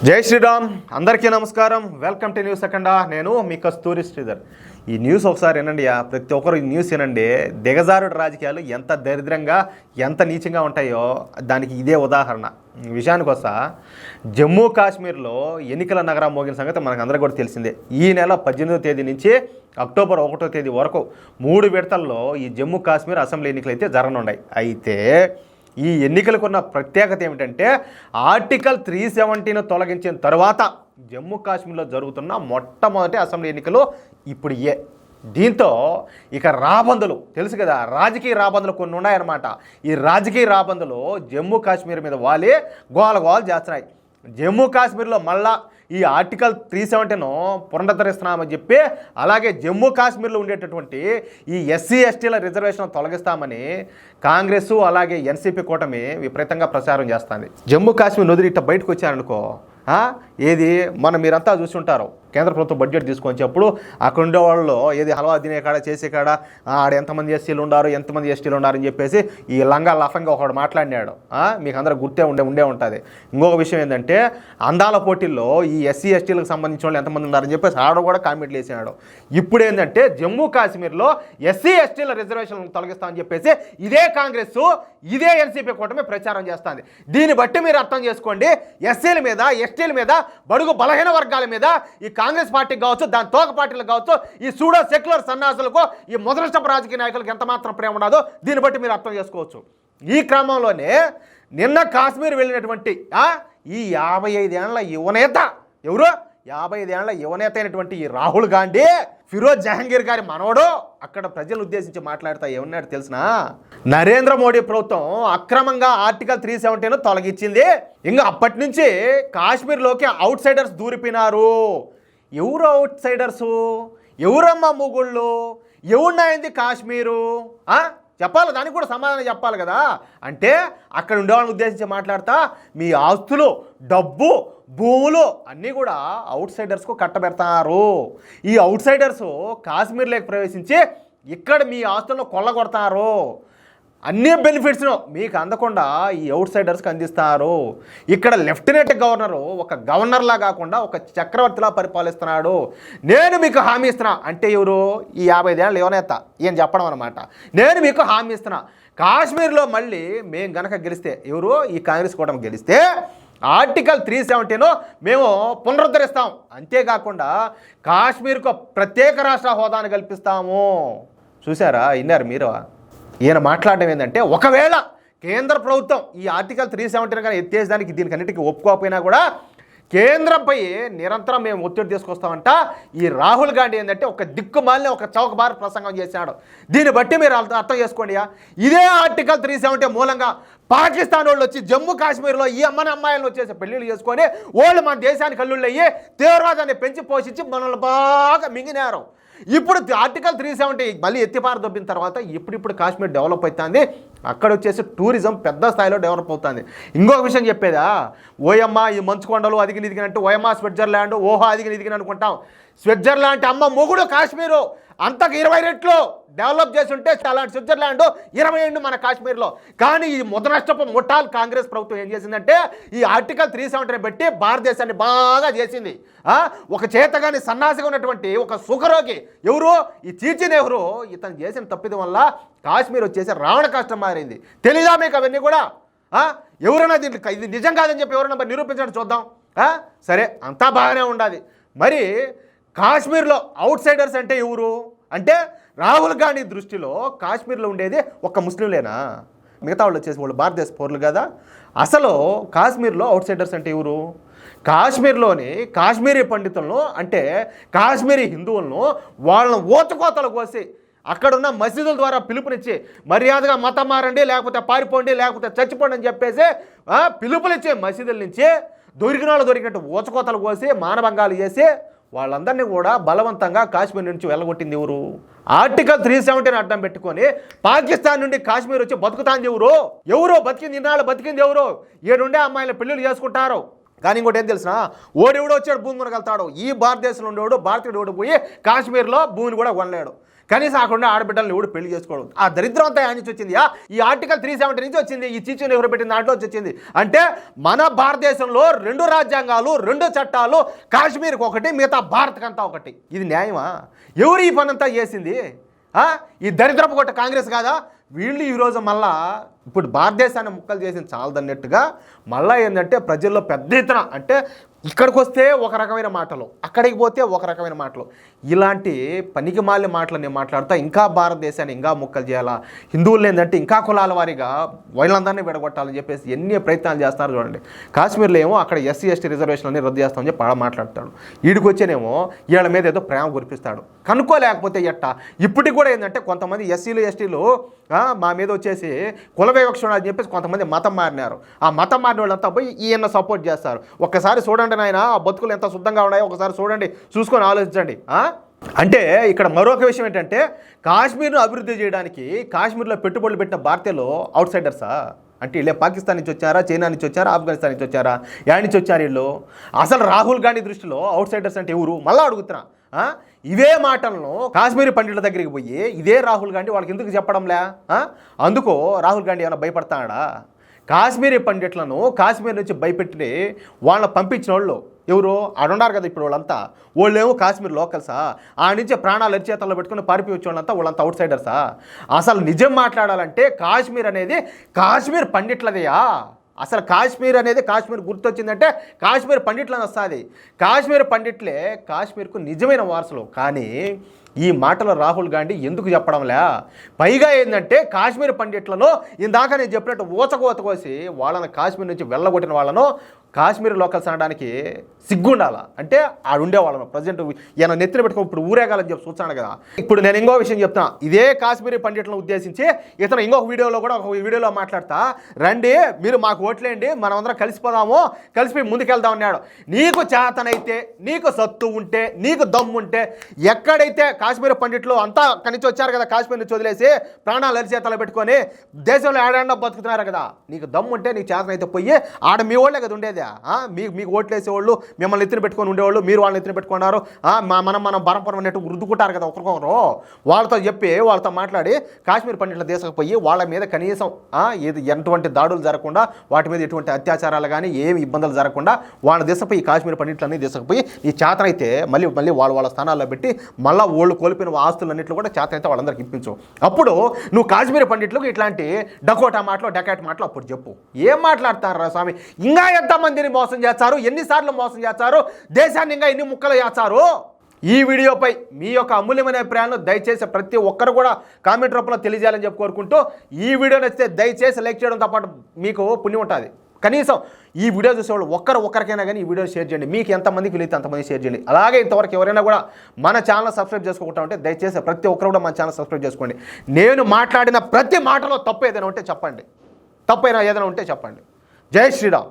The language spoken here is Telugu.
జై శ్రీరామ్. అందరికీ నమస్కారం. వెల్కమ్ టు న్యూస్ అఖండ. నేను మీ కస్తూరి శ్రీధర్. ఈ న్యూస్ ఒకసారి వినండి. ప్రతి ఒక్కరు ఈ న్యూస్ వినండి. దిగజారుడు రాజకీయాలు ఎంత దరిద్రంగా ఎంత నీచంగా ఉంటాయో దానికి ఇదే ఉదాహరణ. విషయానికి వస్తా, జమ్మూ కాశ్మీర్లో ఎన్నికల నగరం మోగిన సంగతి మనకు అందరికీ కూడా తెలిసిందే. ఈ నెల 18వ తేదీ నుంచి అక్టోబర్ 1వ తేదీ వరకు 3 విడతల్లో ఈ జమ్మూ కాశ్మీర్ అసెంబ్లీ ఎన్నికలు అయితే జరగనున్నాయి. అయితే ఈ ఎన్నికలకు ఉన్న ప్రత్యేకత ఏమిటంటే ఆర్టికల్ 370ను తొలగించిన తర్వాత జమ్మూ కాశ్మీర్లో జరుగుతున్న మొట్టమొదటి అసెంబ్లీ ఎన్నికలు ఇప్పుడు దీంతో ఇక రాబందులు తెలుసు కదా, రాజకీయ రాబందులు కొన్ని ఉన్నాయన్నమాట. ఈ రాజకీయ రాబందులు జమ్మూ కాశ్మీర్ మీద వాలి గోల చేస్తున్నాయి. జమ్మూ కాశ్మీర్లో మళ్ళా ఈ ఆర్టికల్ 370ను పునరుద్ధరిస్తున్నామని చెప్పి, అలాగే జమ్మూ కాశ్మీర్లో ఉండేటటువంటి ఈ ఎస్సీ ఎస్టీల రిజర్వేషన్ తొలగిస్తామని కాంగ్రెస్ అలాగే ఎన్సీపీ కూటమి విపరీతంగా ప్రచారం చేస్తుంది. జమ్మూ కాశ్మీర్ వదిలి ఇట్లా బయటకు వచ్చారనుకో, ఏది మీరంతా చూస్తుంటారు, కేంద్ర ప్రభుత్వం బడ్జెట్ తీసుకొచ్చేప్పుడు అక్కడ ఉండే వాళ్ళు ఏది హల్వా తినే కాడ చేసే కాడ ఆడ ఎంతమంది ఎస్సీలు ఉన్నారు ఎంతమంది ఎస్టీలు ఉన్నారని చెప్పేసి ఈ లంగా లఫంగా ఒకడు మాట్లాడినాడు. మీకు అందరూ గుర్తే ఉండే ఉంటుంది. ఇంకొక విషయం ఏంటంటే, అందాల పోటీల్లో ఈ ఎస్సీ ఎస్టీలకు సంబంధించిన వాళ్ళు ఎంతమంది ఉన్నారని చెప్పేసి ఆడ కూడా కామెంట్లు వేసినాడు. ఇప్పుడు ఏంటంటే జమ్మూ కాశ్మీర్లో ఎస్సీ ఎస్టీల రిజర్వేషన్లు తొలగిస్తామని చెప్పేసి ఇదే కాంగ్రెస్ ఇదే ఎన్సీపీ కూటమి ప్రచారం చేస్తుంది. దీన్ని బట్టి మీరు అర్థం చేసుకోండి, ఎస్సీల మీద ఎస్టీల మీద బడుగు బలహీన వర్గాల మీద ఈ కాంగ్రెస్ పార్టీకి కావచ్చు, దాని తోక పార్టీలకు కావచ్చు, ఈ సూడో సెక్యులర్ సన్యాసులకు, ఈ మొదలష్టపు రాజకీయ నాయకులకు ఎంత మాత్రం ప్రేమ ఉండదో దీన్ని బట్టి మీరు అర్థం చేసుకోవచ్చు. ఈ క్రమంలోనే నిన్న కాశ్మీర్ వెళ్ళినటువంటి ఈ 55 ఏళ్ల యువనేత ఎవరు 55 ఏళ్ల యువనేత అయినటువంటి ఈ రాహుల్ గాంధీ ఫిరోజ్ జహంగీర్ గారి మనవడు అక్కడ ప్రజలను ఉద్దేశించి మాట్లాడుతా ఏమన్నాడు తెలిసినా, నరేంద్ర మోడీ ప్రభుత్వం అక్రమంగా ఆర్టికల్ 370ను తొలగించింది. ఇంకా అప్పటి నుంచి కాశ్మీర్లోకి అవుట్ సైడర్స్ దూరిపోయినారు. ఎవరు అవుట్ సైడర్సు? ఎవరమ్మా మొగుళ్ళు? ఎవరున్నాయింది కాశ్మీరు? చెప్పాలి, దానికి కూడా సమాధానం చెప్పాలి కదా. అంటే అక్కడ ఉండేవాళ్ళని ఉద్దేశించి మాట్లాడతా, మీ ఆస్తులు డబ్బు భూములు అన్నీ కూడా అవుట్ సైడర్స్కు కట్టబెడతారు. ఈ అవుట్ సైడర్సు కాశ్మీర్లోకి ప్రవేశించి ఇక్కడ మీ ఆస్తులను కొల్లగొడతారు. అన్ని బెనిఫిట్స్ను మీకు అందకుండా ఈ అవుట్ సైడర్స్కి అందిస్తారు. ఇక్కడ లెఫ్టినెంట్ గవర్నరు ఒక గవర్నర్లా కాకుండా ఒక చక్రవర్తిలా పరిపాలిస్తున్నాడు. నేను మీకు హామీ ఇస్తున్నా అంటే ఎవరు? ఈ 55 ఏళ్ళ యువనేత ఈయన చెప్పడం అనమాట. నేను మీకు హామీ ఇస్తున్నా, కాశ్మీర్లో మళ్ళీ మేము గనక గెలిస్తే, ఎవరు ఈ కాంగ్రెస్ కూటమి గెలిస్తే ఆర్టికల్ 370ను మేము పునరుద్ధరిస్తాం. అంతేకాకుండా కాశ్మీర్కు ప్రత్యేక రాష్ట్ర హోదాను కల్పిస్తాము. చూసారా, విన్నారు మీరు? ఈయన మాట్లాడడం ఏంటంటే, ఒకవేళ కేంద్ర ప్రభుత్వం ఈ ఆర్టికల్ 370ను కానీ ఎత్తేసేదానికి దీనికన్నిటికీ ఒప్పుకోకపోయినా కూడా కేంద్రంపై నిరంతరం మేము ఒత్తిడి తీసుకొస్తామంట. ఈ రాహుల్ గాంధీ ఏంటంటే ఒక దిక్కుమాలిన ఒక చౌకబారు ప్రసంగం చేశాడు. దీన్ని బట్టి మీరు అర్థం చేసుకోండి. ఇదే ఆర్టికల్ 370 మూలంగా పాకిస్తాన్ వాళ్ళు వచ్చి జమ్మూ కాశ్మీర్లో ఈ అమ్మాయిలను వచ్చేసి పెళ్లిళ్ళు చేసుకొని వాళ్ళు మన దేశానికి అల్లుళ్ళు అయ్యి తీవ్రవాదాన్ని పెంచి పోషించి మనల్ని బాగా మింగినారు. ఇప్పుడు ఆర్టికల్ 370 మళ్ళీ ఎత్తిపార దొబ్బిన తర్వాత ఇప్పుడు కాశ్మీర్ డెవలప్ అవుతుంది. అక్కడ వచ్చేసి టూరిజం పెద్ద స్థాయిలో డెవలప్ అవుతుంది. ఇంకొక విషయం చెప్పేదా, ఓయమ్మ ఈ మంచు కొండలు అదిగి నిదిగినట్టు ఓయమ్మ స్విట్జర్లాండ్ ఓహో అదిగి నిదిగిన అనుకుంటాం. స్విట్జర్లాండ్ అమ్మ మొగుడు కాశ్మీరు అంతకు 20 రెట్లు డెవలప్ చేసి ఉంటే అలాంటి స్విట్జర్లాండ్ 20 మన కాశ్మీర్లో. కానీ ఈ ముదనష్టపు ముఠాల్ కాంగ్రెస్ ప్రభుత్వం ఏం చేసిందంటే ఈ ఆర్టికల్ 370ని పెట్టి భారతదేశాన్ని బాగా చేసింది. ఒక చేతగాని సన్నాసిగా ఉన్నటువంటి ఒక సుఖరోగి ఎవరు? ఈ చీచి నెహ్రూ ఇతను చేసిన తప్పిదం వల్ల కాశ్మీర్ వచ్చేసి రావణ కష్టం మారింది. తెలీదా మీకు అవన్నీ కూడా? ఎవరైనా దీంట్లో ఇది నిజం కాదని చెప్పి ఎవరైనా నిరూపించడం చూద్దాం. సరే, అంతా బాగానే ఉండాలి. మరి కాశ్మీర్లో అవుట్ సైడర్స్ అంటే ఎవరు? అంటే రాహుల్ గాంధీ దృష్టిలో కాశ్మీర్లో ఉండేది ఒక ముస్లింలేనా? మిగతా వాళ్ళు వచ్చేసి వాళ్ళు భారతదేశ పౌరులు కదా. అసలు కాశ్మీర్లో అవుట్ సైడర్స్ అంటే ఎవరు? కాశ్మీర్లోని కాశ్మీరీ పండితులను అంటే కాశ్మీరీ హిందువులను వాళ్ళని ఓతకోతలు కోసి అక్కడున్న మసీదుల ద్వారా పిలుపునిచ్చి మర్యాదగా మతం మారండి, లేకపోతే పారిపోండి, లేకపోతే చచ్చిపోండి అని చెప్పేసి పిలుపునిచ్చే మసీదుల నుంచి దొరికిన వాళ్ళు దొరికినట్టు ఓచకోతలు కోసి మానభంగాలు చేసి వాళ్ళందరినీ కూడా బలవంతంగా కాశ్మీర్ నుంచి వెళ్ళగొట్టింది ఎవరు? ఆర్టికల్ 370ని అడ్డం పెట్టుకొని పాకిస్తాన్ నుండి కాశ్మీర్ వచ్చి బతుకుతాంది ఎవరు? బతికింది ఇన్నాళ్ళు బతికింది ఎవరు? 7 ఉండే అమ్మాయిల పెళ్ళిళ్ళు చేసుకుంటారు. కానీ ఇంకోటి ఏం తెలిసిన, ఓడెవడో వచ్చాడు భూమి కొనగలుగుతాడు. ఈ భారతదేశంలో ఉండేవాడు భారతీయుడు పోయి కాశ్మీర్లో భూమిని కూడా కొనలేడు. కనీసం ఆకుండా ఆడబిడ్డలను ఎవడు పెళ్లి చేసుకోవడం. ఆ దరిద్రం అంతా ఆయన నుంచి వచ్చింది. ఈ ఆర్టికల్ 370 నుంచి వచ్చింది. ఈ చీచు నెహ్రూ పెట్టిన దాంట్లో వచ్చింది. అంటే మన భారతదేశంలో 2 రాజ్యాంగాలు, 2 చట్టాలు, కాశ్మీర్కి ఒకటి, మిగతా భారత్కంతా ఒకటి. ఇది న్యాయమా? ఎవరు ఈ పనంతా చేసింది? ఈ దరిద్రపు కొట్ట కాంగ్రెస్ కాదా? వీళ్ళు ఈరోజు మళ్ళా ఇప్పుడు భారతదేశాన్ని ముక్కలు చేసింది చాలదన్నట్టుగా మళ్ళీ ఏంటంటే ప్రజల్లో పెద్ద ఎత్తున, అంటే ఇక్కడికి వస్తే ఒక రకమైన మాటలు, అక్కడికి పోతే ఒక రకమైన మాటలు, ఇలాంటి పనికి మాలిన మాటలు నేను మాట్లాడుతా ఇంకా భారతదేశాన్ని ఇంకా ముక్కలు చేయాలా, హిందువులు ఏంటంటే ఇంకా కులాల వారీగా వీళ్ళందరినీ విడగొట్టాలని చెప్పేసి ఎన్ని ప్రయత్నాలు చేస్తారు చూడండి. కాశ్మీర్లో ఏమో అక్కడ ఎస్సీ ఎస్టీ రిజర్వేషన్లన్నీ రద్దు చేస్తామని చెప్పి మాట్లాడతాడు. వీడికి వచ్చేనేమో వీళ్ళ మీద ఏదో ప్రేమ కురిపిస్తాడు. కనుక్కోలేకపోతే ఎట్టా? ఇప్పటికి కూడా ఏంటంటే కొంతమంది ఎస్సీలు ఎస్టీలు మా మీద వచ్చేసి కుల వివక్షణ అని చెప్పేసి కొంతమంది మతం మారినారు. ఆ మతం మారిన వాళ్ళంతా పోయి ఈయన సపోర్ట్ చేస్తారు. ఒక్కసారి చూడండి నాయన, ఆ బతుకులు ఎంత శుద్ధంగా ఉన్నాయో ఒకసారి చూడండి, చూసుకొని ఆలోచించండి. అంటే ఇక్కడ మరొక విషయం ఏంటంటే కాశ్మీర్ను అభివృద్ధి చేయడానికి కాశ్మీర్లో పెట్టుబడులు పెట్టిన భారతీయులు అవుట్ సైడర్సా? అంటే వీళ్ళే పాకిస్తాన్ నుంచి వచ్చారా, చైనా నుంచి వచ్చారా, ఆఫ్ఘనిస్తాన్ నుంచి వచ్చారా, యాడ్ నుంచి వచ్చారు వీళ్ళు? అసలు రాహుల్ గాంధీ దృష్టిలో అవుట్ సైడర్స్ అంటే ఎవరు? మళ్ళీ అడుగుతున్నా. ఇవే మాటలను కాశ్మీరీ పండితుల దగ్గరికి పోయి ఇదే రాహుల్ గాంధీ వాళ్ళకి ఎందుకు చెప్పడంలే? అందుకో రాహుల్ గాంధీ ఏమైనా భయపడతాడా? కాశ్మీరీ పండితులను కాశ్మీర్ నుంచి భయపెట్టి వాళ్ళని పంపించిన వాళ్ళు ఎవరు? ఆడున్నారు కదా ఇప్పుడు వాళ్ళంతా. వాళ్ళేమో కాశ్మీర్ లోకల్సా? ఆ నుంచి ప్రాణాలు అరిచేతల్లో పెట్టుకుని పారిపోయి వచ్చే వాళ్ళంతా అవుట్ సైడర్సా? అసలు నిజం మాట్లాడాలంటే కాశ్మీర్ అనేది కాశ్మీర్ పండిట్లదేయా? అసలు కాశ్మీర్ అనేది కాశ్మీర్ గుర్తొచ్చిందంటే కాశ్మీర్ పండిట్లని వస్తుంది. కాశ్మీర్ పండిట్లే కాశ్మీర్కు నిజమైన వారసులు. కానీ ఈ మాటలు రాహుల్ గాంధీ ఎందుకు చెప్పడంలే? పైగా ఏంటంటే కాశ్మీర్ పండిట్లను ఇందాక నేను చెప్పినట్టు ఊచకోసి వాళ్ళని కాశ్మీర్ నుంచి వెళ్ళగొట్టిన వాళ్ళను కాశ్మీర్ లోకల్స్ అనడానికి సిగ్గుండాలా? అంటే ఆడుండే వాళ్ళను ప్రజెంట్ ఈయన నెత్తిన పెట్టుకో ఇప్పుడు ఊరేగాలని చెప్పి చూస్తాను కదా. ఇప్పుడు నేను ఇంకో విషయం చెప్తున్నా. ఇదే కాశ్మీరీ పండిట్లను ఉద్దేశించి ఇతను ఇంకొక వీడియోలో మాట్లాడతా, రండి మీరు మాకు ఓట్లేయండి, మనమందరం కలిసిపోదాము, కలిసిపోయి ముందుకెళ్దాం అన్నాడు. నీకు చేతనైతే, నీకు సత్తు ఉంటే, నీకు దమ్ముంటే, ఎక్కడైతే కాశ్మీర్ పండిట్లు అంతా కనిచి వచ్చారు కదా, కాశ్మీర్ నుంచి వదిలేసి ప్రాణాలు అరిచేతలు పెట్టుకొని దేశంలో ఏడాడినా బతుకుతున్నారు కదా, నీకు దమ్ముంటే నీకు చేతనైతే పోయి ఆడ మీ వాళ్ళే కదా ఉండేది. మీకు ఓట్లేసేవాళ్ళు, మిమ్మల్ని ఎత్తున పెట్టుకొని ఉండేవాళ్ళు, మీరు వాళ్ళని ఎత్తున పెట్టుకున్నారు. మనం బరంపురం అన్నట్టు రుద్దుకుంటారు కదా ఒకరికొకరు. వాళ్ళతో మాట్లాడి కాశ్మీర్ పండిట్ల దేశకు పోయి వాళ్ళ మీద కనీసం ఎటువంటి దాడులు జరగకుండా, వాటి మీద ఎటువంటి అత్యాచారాలు కానీ ఏమి ఇబ్బందులు జరగకుండా వాళ్ళ దేశపోయి కాశ్మీర్ పండిట్లన్నీ దేశకపోయి ఈ చేతనైతే మళ్ళీ వాళ్ళ స్థానాల్లో పెట్టి మళ్ళీ వాళ్ళు కోల్పోయిన ఆస్తులన్నింటిలో కూడా చేతనైతే వాళ్ళందరికీ ఇప్పించు. అప్పుడు నువ్వు కాశ్మీర్ పండిట్లకు ఇట్లాంటి డకోటా మాటలు, డకాట్ మాటలు అప్పుడు చెప్పు. ఏం మాట్లాడతారా స్వామి? ఇంకా ఎంతమందిని మోసం చేస్తారు? ఎన్నిసార్లు మోసం చేస్తారు? దేశాన్ని ఇంకా ఎన్ని ముక్కలు చేస్తారు? ఈ వీడియోపై మీ యొక్క అమూల్యమైన అభిప్రాయాలను దయచేసి ప్రతి ఒక్కరు కూడా కామెంట్ రూపంలో తెలియజేయాలని చెప్పి కోరుకుంటూ, ఈ వీడియో నచ్చితే దయచేసి లైక్ చేయడంతో పాటు మీకు పుణ్యం ఉంటుంది. కనీసం ఈ వీడియో చూసేవాళ్ళు ఒక్కరికైనా కానీ ఈ వీడియో షేర్ చేయండి. మీకు ఎంతమందికి వీలైతే అంతమంది షేర్ చేయండి. అలాగే ఇంతవరకు ఎవరైనా కూడా మన ఛానల్ సబ్స్క్రైబ్ చేసుకోకుండా ఉంటే దయచేసి ప్రతి ఒక్కరు కూడా మన ఛానల్ సబ్స్క్రైబ్ చేసుకోండి. నేను మాట్లాడిన ప్రతి మాటలో తప్పు ఏదైనా ఉంటే చెప్పండి. జై శ్రీరామ్.